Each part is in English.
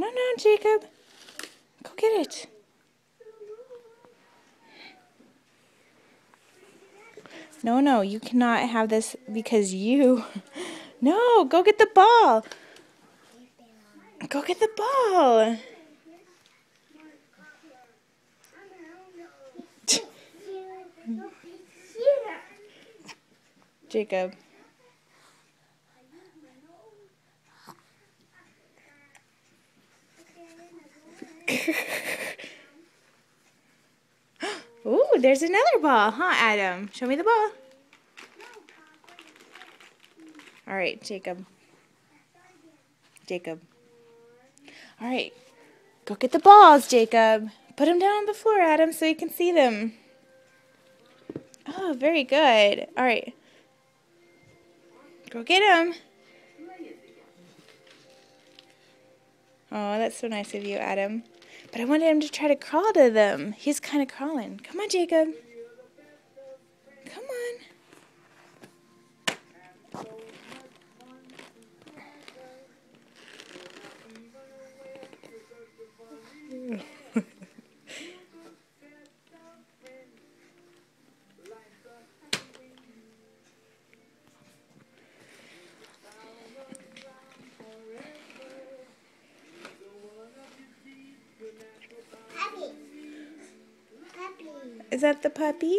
No, no, Jacob. Go get it. No, no, you cannot have this because you... No, go get the ball. Go get the ball. Jacob. Ooh, there's another ball, huh, Adam? Show me the ball. All right, Jacob. Jacob. All right. Go get the balls, Jacob. Put them down on the floor, Adam, so you can see them. Oh, very good. All right. Go get them. Oh, that's so nice of you, Adam. But I wanted him to try to crawl to them. He's kind of crawling. Come on, Jacob. Come on. Is that the puppy?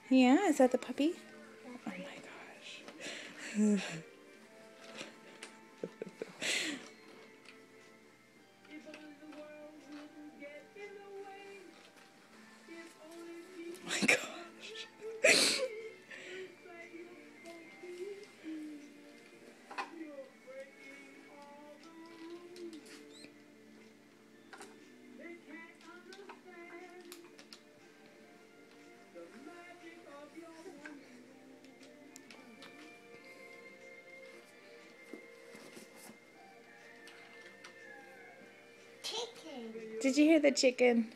Yeah, is that the puppy? Oh my gosh. Oh my gosh. Did you hear the chicken?